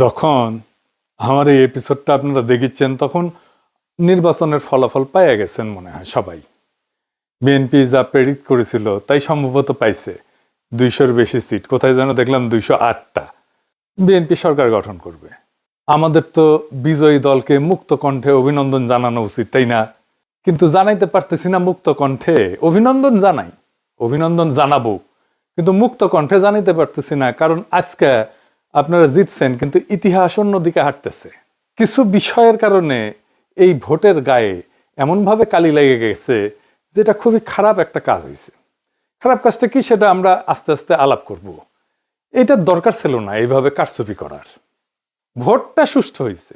যখন আমার এই এপিসোডটা আপনারা দেখেছেন তখন নির্বাচনের ফলাফল পাইয়া গেছেন মনে হয় সবাই। বিএনপি যা প্রেডিক্ট করেছিল তাই সম্ভবত পাইছে 200-র বেশি সিট, কোথায় যেন দেখলাম 208টা। বিএনপি সরকার গঠন করবে। আমাদের তো বিজয়ী দলকে মুক্ত কণ্ঠে অভিনন্দন জানানো উচিত, তাই না? কিন্তু জানাইতে পারতেছি না মুক্ত কণ্ঠে। অভিনন্দন জানাই, অভিনন্দন জানাবো, কিন্তু মুক্ত কণ্ঠে জানাইতে পারতেছি না, কারণ আজকে আপনারা জিতছেন কিন্তু ইতিহাস অন্যদিকে হাঁটতেছে। কিছু বিষয়ের কারণে এই ভোটের গায়ে এমনভাবে কালি লেগে গেছে যেটা খুবই খারাপ একটা কাজ হয়েছে। খারাপ কাজটা কি সেটা আমরা আস্তে আস্তে আলাপ করব। এইটার দরকার ছিল না এইভাবে কারচুপি করার। ভোটটা সুষ্ঠু হয়েছে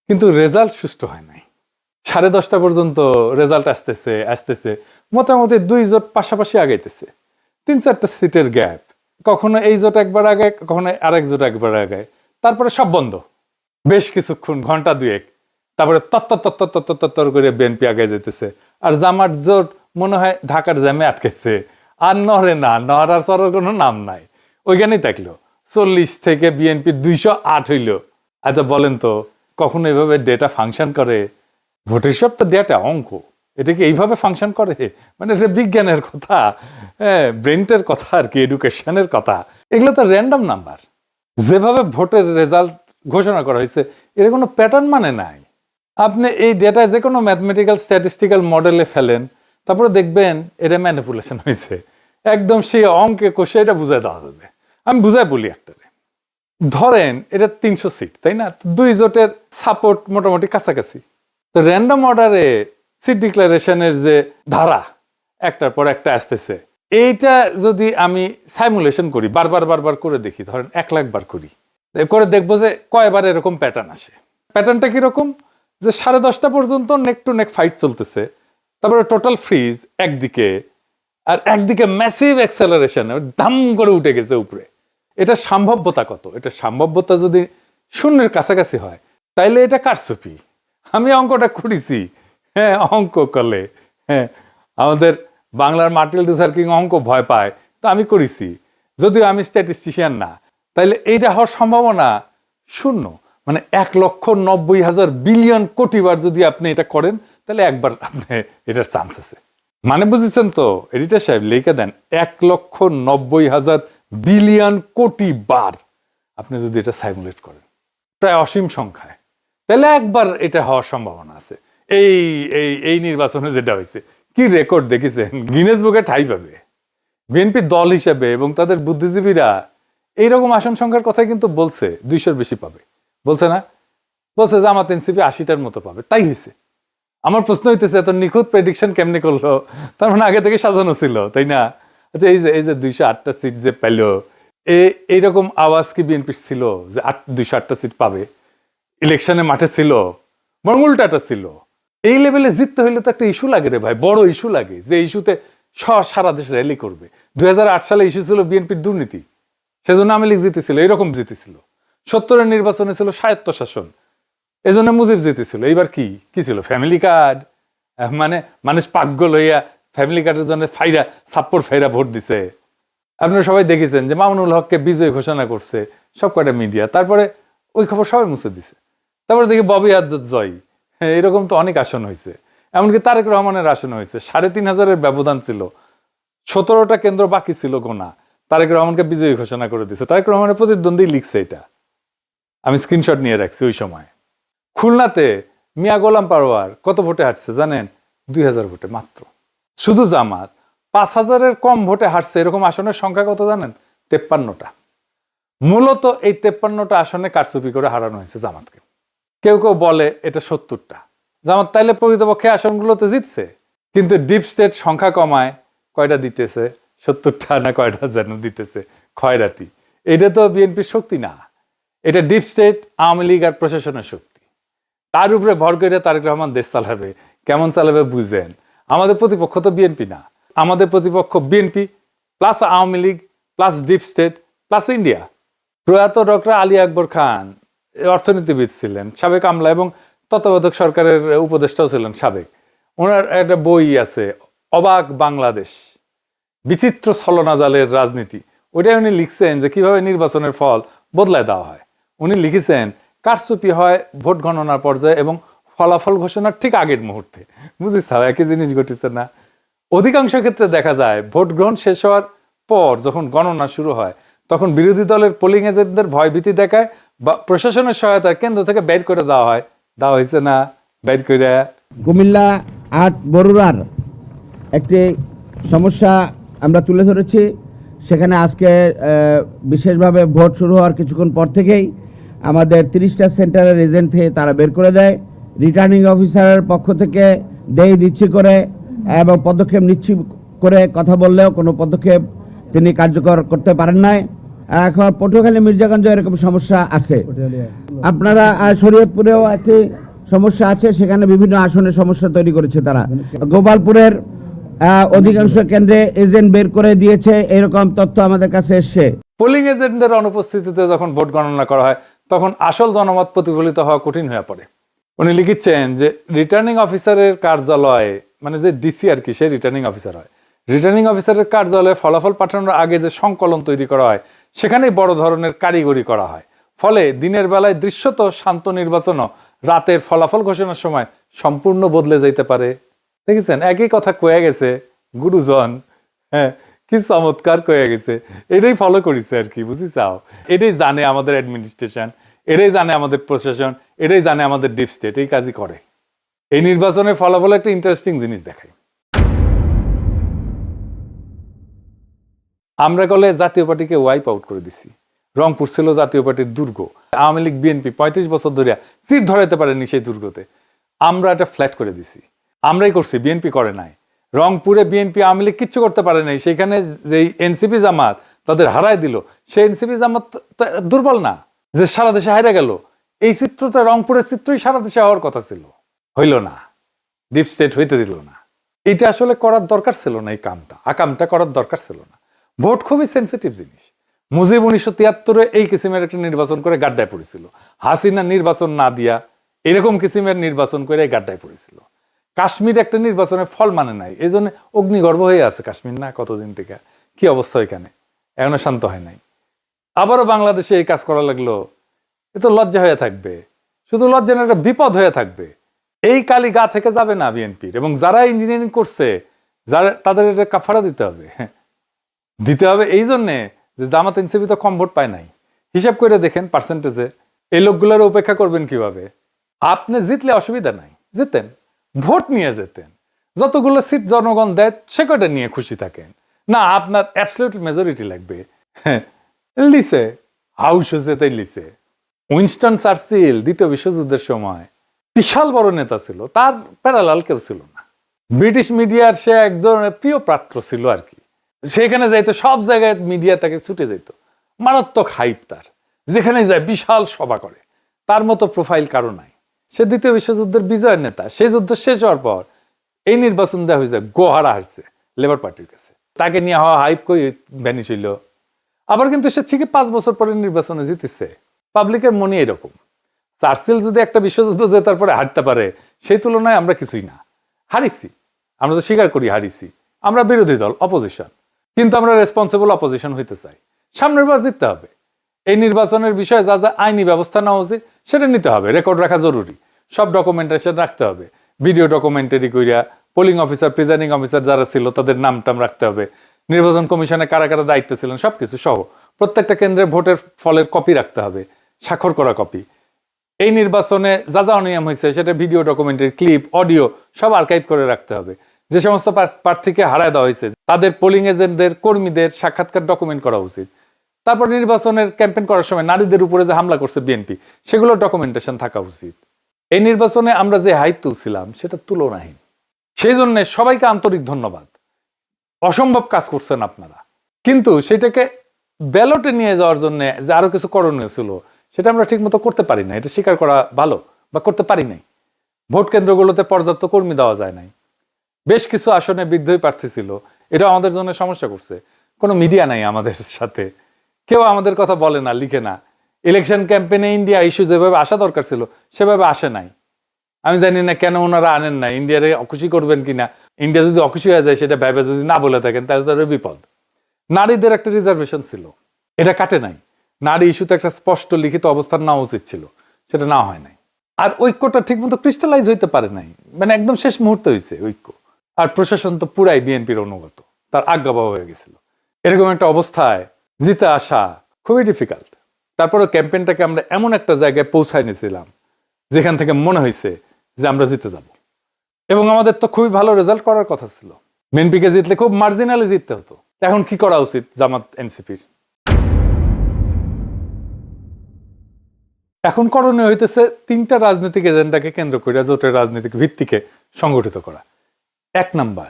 কিন্তু রেজাল্ট সুষ্ঠু হয় নাই। 10:30 পর্যন্ত রেজাল্ট আসতেছে মোটামুটি 2 জোট পাশাপাশি আগাইতেছে, 3-4টা সিটের গ্যাপ, কখনো এই জোট একবার আগে, কখনো আরেক জোট একবার আগে, তারপরে সব বন্ধ বেশ কিছুক্ষণ, ঘন্টা 2-1, তারপরে তত্তর করে বিএনপি আগে যেতেছে। আর জামাত জোট মনে হয় ঢাকার জ্যামে আটকেছে, আর নড়ে না, নড়ার চড়ার কোনো নাম নাই, ওইখানেই থাকলো। 40 থেকে বিএনপি 208 হইল। আচ্ছা বলেন তো, কখনো এইভাবে ডেটা ফাংশন করে? ভোটের সব তো ডেটা, অঙ্ক, এটা কি এইভাবে ফাংশন করে? মানে এটা বিজ্ঞানের কথা, হ্যাঁ, ব্রেনটের কথা আর কি, এডুকেশনের কথা। এগুলো তো র্যান্ডম নাম্বার। যেভাবে ভোটের রেজাল্ট ঘোষণা করা হয়েছে এর কোনো প্যাটার্ন মানে নাই। আপনি এই ডেটা যে কোনো ম্যাথমেটিক্যাল স্ট্যাটিস্টিক্যাল মডেলে ফেলেন, তারপরে দেখবেন এটা ম্যানিপুলেশন হয়েছে। একদম সেই অঙ্কে কষে এটা বুঝাই দেওয়া যাবে। আমি বুঝাই বলি একটারে, ধরেন এটা 300 সিট, তাই না? 2 জোটের সাপোর্ট মোটামুটি কাছাকাছি। তো র্যান্ডম অর্ডারে সিট ডিক্লারেশনের যে ধারা একটার পর একটা আসতেছে, এইটা যদি আমি সাইমুলেশন করি, বারবার করে দেখি, ধরেন 1 লাখ বার করি, করে দেখবো যে কয়বার এরকম প্যাটার্ন আসে। প্যাটার্নটা কিরকম? যে 10:30 পর্যন্ত নেক টু নেক ফাইট চলতেছে, তারপরে টোটাল ফ্রিজ একদিকে, আর একদিকে ম্যাসিভ অ্যাক্সেলারেশন, দাম করে উঠে গেছে উপরে। এটা সম্ভাব্যতা কত? এটা সম্ভাব্যতা যদি 0-এর কাছাকাছি হয় তাইলে এটা কারচুপি। আমি অঙ্কটা করেছি, হ্যাঁ, অঙ্ক করলে, হ্যাঁ, আমাদের বাংলার মার্টিন লুথার কিং অঙ্ক ভয় পায়, তো আমি করেছি, যদিও আমি স্ট্যাটিস্টিশিয়ান না। তাইলে এইটা হওয়ার সম্ভাবনা 0। মানে 1,90,000 বিলিয়ন কোটি বার যদি আপনি এটা করেন তাহলে একবার আপনি এটার চান্স আছে। মানে বুঝেছেন তো এডিটর সাহেব, লিখে দেন 1,90,000 বিলিয়ন কোটি বার আপনি যদি এটা সাইমুলেট করেন, প্রায় অসীম সংখ্যায়, তাহলে একবার এটা হওয়ার সম্ভাবনা আছে। এই এই এই নির্বাচনে যেটা হয়েছে, কি রেকর্ড দেখেছেন, গিনেস বুকে ঠাঁই পাবে বিএনপি দল হিসেবে। এবং তাদের বুদ্ধিজীবীরা এইরকম আসন সংখ্যার কথাই কিন্তু বলছে, 200-র বেশি পাবে বলছে না? বলছে জামাত এনসিপি 80টার মতো পাবে, তাই হয়েছে। আমার প্রশ্ন হইতেছে এত নিখুঁত প্রেডিকশন কেমনে করলো? তার মানে আগে থেকে সাজানো ছিল, তাই না? আচ্ছা, এই যে 208টা সিট যে পেল, এইরকম আওয়াজ কি বিএনপি ছিল যে 208টা সিট পাবে? ইলেকশনে মাঠে ছিল, বরং উল্টাটা ছিল। এই লেভেলে জিততে হইলে তো একটা ইস্যু লাগে রে ভাই, বড় ইস্যু লাগে, যে ইস্যুতে সারা দেশ র্যালি করবে। 2008 সালে ইস্যু ছিল বিএনপির দুর্নীতি, সেজন্য আওয়ামী লীগ জিতেছিল, এরকম জিতেছিল। 70-এর নির্বাচনে ছিল স্বায়ত্তশাসন, এজন্য মুজিব জিতেছিল। এইবার কি ছিল? Family card. মানে মানুষ পাগল হইয়া ফ্যামিলি কার্ডের জন্য ছাপ্পর ফাইরা ভোট দিছে। আপনারা সবাই দেখেছেন যে মামুনুল হককে বিজয় ঘোষণা করছে সব কয়টা মিডিয়া, তারপরে ওই খবর সবাই মুছে দিছে। তারপরে দেখি ববি আজাদ জয়, এরকম তো অনেক আসন হয়েছে। এমনকি তারেক রহমানের আসন হয়েছে, 3,500-এর ব্যবধান ছিল, 17টা কেন্দ্র বাকি ছিল গোনা, তারেক রহমানকে বিজয়ী ঘোষণা করে দিছে। তারেক রহমানের প্রতিদ্বন্দ্বী লিখছে, এটা আমি স্ক্রিনশট নিয়ে রাখছি। ওই সময় খুলনাতে মিয়া গোলাম পারোয়ার কত ভোটে হাঁটছে জানেন? 2,000 ভোটে মাত্র। শুধু জামাত 5,000-এর কম ভোটে হাঁটছে এরকম আসনের সংখ্যা কত জানেন? 53টা। মূলত এই 53টা আসনে কারচুপি করে হারানো হয়েছে জামাতকে। কেউ কেউ বলে এটা 70টা। জামাত তাইলে প্রকৃতপক্ষে আসনগুলোতে জিতছে, কিন্তু ডিপ স্টেট সংখ্যা কমায় কয়টা দিতেছে? 70টা না কয়টা যেন দিতেছে, খয়রাতি। এটা তো বিএনপির শক্তি না, এটা ডিপ স্টেট, আওয়ামী লীগ আর প্রশাসনের শক্তি। তার উপরে ভর করে তারেক রহমান দেশ চালাবে। কেমন চালাবে বুঝেন? আমাদের প্রতিপক্ষ তো বিএনপি না, আমাদের প্রতিপক্ষ BNP plus Awami League plus deep state plus India. প্রয়াত ডক্টর আলী আকবর খান অর্থনীতিবিদ ছিলেন, সাবেক আমলা এবং তত্ত্বাবধায়ক সরকারের উপদেষ্টাও ছিলেন সাবেক। ওনার একটা বই আছে, অবাক বাংলাদেশ, বিচিত্র ছলনাজালের রাজনীতি। ওইটাই উনি লিখছেন যে কিভাবে নির্বাচনের ফল বদলায় দেওয়া হয়। উনি লিখেছেন কারচুপি হয় ভোট গণনার পর্যায়ে এবং ফলাফল ঘোষণার ঠিক আগের মুহূর্তে। বুঝিস একই জিনিস ঘটেছে না? অধিকাংশ ক্ষেত্রে দেখা যায় ভোট গ্রহণ শেষ হওয়ার পর যখন গণনা শুরু হয় তখন বিরোধী দলের পোলিং এজেন্টদের ভয়ভীতি দেখায় বা প্রশাসনের সহায়তায় কেন্দ্র থেকে বের করে দেওয়া হয়েছে না? বের করে কুমিল্লা ৮ বরুড়ার একটি সমস্যা আমরা তুলে ধরেছি। সেখানে আজকে বিশেষভাবে ভোট শুরু হওয়ার কিছুক্ষণ পর থেকেই আমাদের 30টা সেন্টারের এজেন্ট থেকে তারা বের করে দেয়। রিটার্নিং অফিসারের পক্ষ থেকে দেই দিচ্ছি করে এবং পদক্ষেপ নিচ্ছি করে কথা বললেও কোনো পদক্ষেপ তিনি কার্যকর করতে পারেন নাই। এখন পটুয়াখালী মির্জাগঞ্জ এরকম সমস্যা আছে। আপনারা শরীয়তপুরেও একটি সমস্যা আছে, সেখানে বিভিন্ন আসনে সমস্যা তৈরি করেছে তারা। গোপালপুরের অধিকাংশ কেন্দ্রে এজেন্ট বের করে দিয়েছে, এরকম তথ্য আমাদের কাছে এসছে। পোলিং এজেন্টদের অনুপস্থিতিতে যখন ভোট গণনা করা হয় তখন আসল জনমত প্রতিফলিত হওয়া কঠিন হয়ে পড়ে। উনি লিখেছেন যে রিটার্নিং অফিসারের কার্যালয়ে, মানে যে ডিসি আর কি, সে রিটার্নিং অফিসার হয়, রিটার্নিং অফিসারের কার্যালয়ে ফলাফল পাঠানোর আগে যে সংকলন তৈরি করা হয় সেখানেই বড় ধরনের কারিগরি করা হয়। ফলে দিনের বেলায় দৃশ্যত শান্ত নির্বাচনও রাতের ফলাফল ঘোষণার সময় সম্পূর্ণ বদলে যাইতে পারে। দেখেছেন, একই কথা কয়ে গেছে গুরুজন। হ্যাঁ, কি চমৎকার কয়ে গেছে। এটাই ফলো করেছে আর কি, বুঝি চাও? এটাই জানে আমাদের অ্যাডমিনিস্ট্রেশন, এটাই জানে আমাদের প্রশাসন, এটাই জানে আমাদের ডিপ স্টেট। এই কাজই করে। এই নির্বাচনের ফলাফল একটা ইন্টারেস্টিং জিনিস দেখায়। আমরা গলে জাতীয় পার্টিকে ওয়াইপ আউট করে দিছি। রংপুর ছিল জাতীয় পার্টির দুর্গ। আওয়ামী লীগ বিএনপি 35 বছর ধরে চিত ধরাইতে পারেনি সেই দুর্গতে। আমরা এটা ফ্ল্যাট করে দিছি। আমরাই করছি, বিএনপি করে নাই। রংপুরে বিএনপি আওয়ামী লীগ কিচ্ছু করতে পারে নাই। সেখানে যে এনসিপি জামাত তাদের হারায় দিল, সেই এনসিপি জামাত দুর্বল না যে সারা দেশে হারিয়ে গেল। এই চিত্রটা, রংপুরের চিত্রই সারা দেশে হওয়ার কথা ছিল, হইল না। ডিপ স্টেট হইতে দিল না। এটা আসলে করার দরকার ছিল না। এই আকামটা করার দরকার ছিল না। ভোট খুবই সেন্সিটিভ জিনিস। মুজিব 1973-এ এই কিসিমের একটা নির্বাচন করে গাড্ডায় পড়েছিল। হাসিনা নির্বাচন না দিয়া এরকম কিসিমের নির্বাচন করে গাড্ডায় পড়েছিল। কাশ্মীর একটা নির্বাচনের ফল মানে নাই, এই জন্য অগ্নিগর্ভ হয়ে আছে কাশ্মীর না কতদিন থেকে। কি অবস্থা এখানে, এখনো শান্ত হয় নাই। আবারও বাংলাদেশে এই কাজ করা লাগলো। এ তো লজ্জা হয়ে থাকবে, শুধু লজ্জা না, একটা বিপদ হয়ে থাকবে। এই কালি গা থেকে যাবে না বিএনপির। এবং যারা ইঞ্জিনিয়ারিং করছে, যারা, তাদের এটা কাফারা দিতে হবে। এই জন্যে যে জামাত এনসিপি তো কম ভোট পায় নাই। হিসাব করে দেখেন পার্সেন্টেজে এই লোকগুলোর উপেক্ষা করবেন কিভাবে? আপনি জিতলে অসুবিধা নাই, জিতেন, ভোট নিয়ে যেতেন। যতগুলো সিট জনগণ দেয় সে কয়টা নিয়ে খুশি থাকেন না। আপনার অ্যাবসলিউট মেজরিটি লাগবে। লিসে হাউস যেতেই লিসে। উইনস্টন চার্চিল দ্বিতীয় বিশ্বযুদ্ধের সময় বিশাল বড় নেতা ছিল, তার প্যারালাল কেউ ছিল না। ব্রিটিশ মিডিয়ার সে একজন প্রিয় পাত্র ছিল আর কি। সেখানে যাইতো, সব জায়গায় মিডিয়া তাকে ছুটে যেত। মারাত্মক হাইপ তার, যেখানে যায় বিশাল সভা করে। তার মতো প্রোফাইল কারো নাই। সে দ্বিতীয় বিশ্বযুদ্ধের বিজয়ের নেতা। সেই যুদ্ধ শেষ হওয়ার পর এই নির্বাচন দেওয়া হয়েছে, গোহারা হারছে লেবার পার্টির কাছে। তাকে নিয়ে হওয়া হাইপ কই ভ্যানিশ হইল। আবার কিন্তু সে ঠিকই 5 বছর পরে নির্বাচনে জিতেছে। পাবলিকের মনে এরকম। চার্চিল যদি একটা বিশ্বযুদ্ধ জেতার পরে হারতে পারে, সেই তুলনায় আমরা কিছুই না। হারিছি, আমরা তো স্বীকার করি হারিছি। আমরা বিরোধী দল, অপোজিশন, কিন্তু আমরা রেসপন্সিবল অপোজিশন হইতে চাই। সামনের বার জিততে হবে। এই নির্বাচনের বিষয়ে যা যা আইনি ব্যবস্থা নেওয়া উচিত সেটা নিতে হবে। রেকর্ড রাখা জরুরি, সব ডকুমেন্টেশন রাখতে হবে। ভিডিও ডকুমেন্টারি কইরা পোলিং অফিসার, প্রিজাইডিং অফিসার যারা ছিল তাদের নাম টাম রাখতে হবে। নির্বাচন কমিশনে কারা কারা দায়িত্ব ছিলেন সবকিছু সহ প্রত্যেকটা কেন্দ্রে ভোটের ফলের কপি রাখতে হবে, স্বাক্ষর করা কপি। এই নির্বাচনে যা যা অনিয়ম হয়েছে সেটা ভিডিও ডকুমেন্টারি, ক্লিপ, অডিও সব আর্কাইভ করে রাখতে হবে। যে সমস্ত প্রার্থীকে হারায় দেওয়া হয়েছে তাদের পোলিং এজেন্টদের, কর্মীদের সাক্ষাৎকার ডকুমেন্ট করা উচিত। তারপর নির্বাচনের ক্যাম্পেইন করার সময় নারীদের উপরে যে হামলা করছে বিএনপি, সেগুলো ডকুমেন্টেশন থাকা উচিত। এই নির্বাচনে আমরা যে হাইপ তুলছিলাম সেটা তুলনাহীন। সেই জন্য সবাইকে আন্তরিক ধন্যবাদ। অসম্ভব কাজ করছেন আপনারা। কিন্তু সেটাকে ব্যালটে নিয়ে যাওয়ার জন্য যে আরো কিছু করণীয় ছিল সেটা আমরা ঠিক মতো করতে পারি না। এটা স্বীকার করা ভালো, বা করতে পারি নাই। ভোট কেন্দ্রগুলোতে পর্যাপ্ত কর্মী দেওয়া যায় নাই। বেশ কিছু আসনে বিদ্রোহী প্রার্থী ছিল, এটা আমাদের জন্য সমস্যা করছে। কোনো মিডিয়া নাই আমাদের সাথে, কেউ আমাদের কথা বলে না, লিখে না। ইলেকশন ক্যাম্পেইনে ইন্ডিয়া ইস্যু যেভাবে আসা দরকার ছিল সেভাবে আসে নাই। আমি জানি না কেন ওনারা আনেন না। ইন্ডিয়ারে অখুশি করবেন কিনা, ইন্ডিয়া যদি অখুশি হয়ে যায় সেটা ভেবে যদি না বলে থাকেন তাহলে তাদের বিপদ। নারীদের একটা রিজার্ভেশন ছিল, এটা কাটে নাই। নারী ইস্যুতে একটা স্পষ্ট লিখিত অবস্থান নেওয়া উচিত ছিল, সেটা না হয় নাই। আর ঐক্যটা ঠিক মতো ক্রিস্টালাইজ হইতে পারে নাই, মানে একদম শেষ মুহূর্তে হয়েছে ঐক্য। আর প্রশাসন তো পুরাই বিএনপির অনুগত, তার আজ্ঞাবহ হয়ে গেছিল। এরকম একটা অবস্থায় জিতে আসা খুবই ডিফিকাল্ট। তারপরে ক্যাম্পেইনটাকে আমরা এমন একটা জায়গায় পৌঁছায় নিয়েছিলাম যেখান থেকে মনে হয়েছে যে আমরা জিতে যাব, এবং আমাদের তো খুবই ভালো রেজাল্ট করার কথা ছিল। বিএনপিকে জিতলে খুব মার্জিনালি জিততে হতো। এখন কি করা উচিত জামাত এনসিপির? এখন করণীয় হইতেছে 3টা রাজনৈতিক এজেন্ডাকে কেন্দ্র করে জোটের রাজনৈতিক ভিত্তিকে সংগঠিত করা। 1 নাম্বার,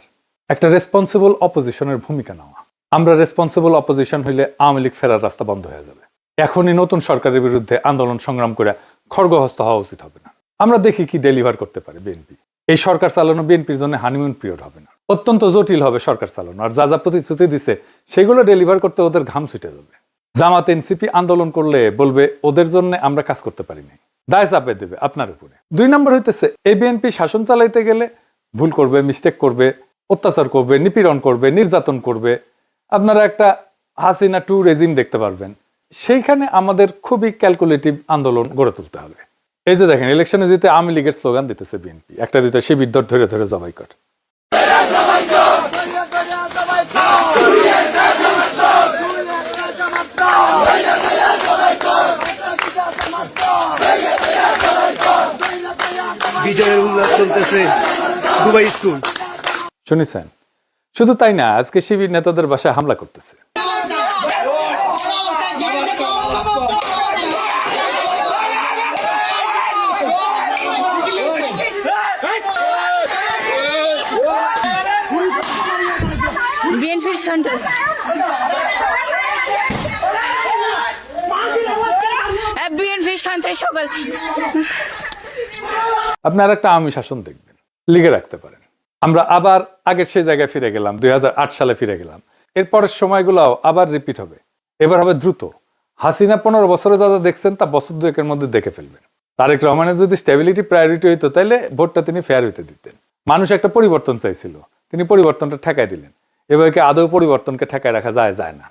একটা রেসপন্সিবল অপোজিশনের ভূমিকা নেওয়া। আমরা রেসপন্সিবল অপোজিশন হইলে আওয়ামী লীগ ফেরার রাস্তা বন্ধ হয়ে যাবে। এখনই নতুন সরকারের বিরুদ্ধে আন্দোলন সংগ্রাম করে খড়গহস্ত হওয়া উচিত হবে না। আমরা দেখি কি ডেলিভার করতে পারে বিএনপি। এই সরকার চালানো বিএনপির জন্য হানিমুন পিরিয়ড হবে না, অত্যন্ত জটিল হবে সরকার চালানো। আর যা যা প্রতিশ্রুতি দিছে সেগুলো ডেলিভার করতে ওদের ঘাম ছুটে যাবে। জামাত এনসিপি আন্দোলন করলে বলবে ওদের জন্য আমরা কাজ করতে পারি নাই, দায় চাপে দেবে আপনার উপরে। 2 নম্বর হইতেছে এই বিএনপি শাসন চালাইতে গেলে ভুল করবে, মিস্টেক করবে, অত্যাচার করবে, নিপীড়ন করবে, নির্যাতন করবে। আপনারা একটা হাসিনা 2 রেজিম দেখতে পারবেন। সেইখানে আমাদের খুবই ক্যালকুলেটিভ আন্দোলন গড়ে তুলতে হবে। এই যে দেখেন, ইলেকশনে জিতে আওয়ামী লীগের স্লোগান দিতেছে বিএনপি, একটা দুইটা শিবির ধরে ধরে জবাই কর। বিজয়ের উল্লাস চলতেছে দুবাই স্কুল। শুনেছেন? শুধু তাই না, আজকে শিবির নেতাদের বাসায় হামলা করতেছে। বিএনপির সন্ত্রাস, বিএনপির সন্ত্রাস সকল। আপনি আর একটা আওয়ামী শাসন দেখবেন, লিগে রাখতে পারেন। আমরা আবার আগের সেই জায়গায় ফিরে গেলাম, 2008 সালে ফিরে গেলাম। এরপরের সময়গুলোও আবার রিপিট হবে। এবার হবে দ্রুত। হাসিনা 15 বছরে যা যা দেখছেন তা বছর 2-এর মধ্যে দেখে ফেলবেন। তারেক রহমানের যদি স্টেবিলিটি প্রায়োরিটি হইতো তাহলে ভোটটা তিনি ফেয়ার হইতে দিতেন। মানুষ একটা পরিবর্তন চাইছিল, তিনি পরিবর্তনটা ঠেকাই দিলেন। এভাবে আদৌ পরিবর্তনকে ঠেকায় রাখা যায় না।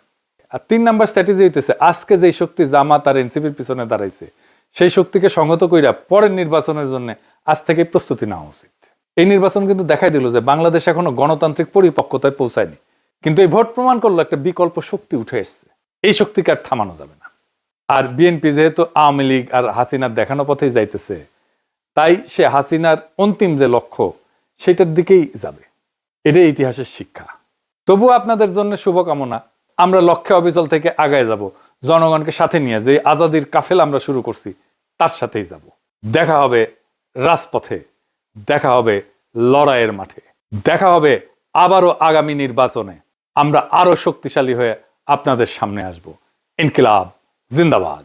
আর 3 নাম্বার স্ট্র্যাটেজি হইতেছে আজকে যেই শক্তি জামাত আর এনসিপির পিছনে দাঁড়াইছে সেই শক্তিকে সংহত কইরা পরের নির্বাচনের জন্য আজ থেকে প্রস্তুতি নেওয়া উচিত। এই নির্বাচন কিন্তু দেখাই দিল যে বাংলাদেশ এখনো গণতান্ত্রিক পরিপক্কতায় পৌঁছায়নি, কিন্তু এই ভোট প্রমাণ করলো একটা বিকল্প শক্তি উঠে এসছে। এই শক্তিকে আর থামানো যাবে না। আর বিএনপি যেহেতু আওয়ামী লীগ আর হাসিনার দেখানো পথেই যাইতেছে, তাই সে হাসিনার অন্তিম যে লক্ষ্য সেটার দিকেই যাবে। এটাই ইতিহাসের শিক্ষা। তবু আপনাদের জন্য শুভকামনা। আমরা লক্ষ্যে অবিচল থেকে আগায় যাব, জনগণকে সাথে নিয়ে যে আজাদির কাফেলা আমরা শুরু করছি তার সাথেই যাব। দেখা হবে রাজপথে, দেখা হবে লড়াইয়ের মাঠে, দেখা হবে আবারও আগামী নির্বাচনে। আমরা আরো শক্তিশালী হয়ে আপনাদের সামনে আসব। ইনকিলাব জিন্দাবাদ।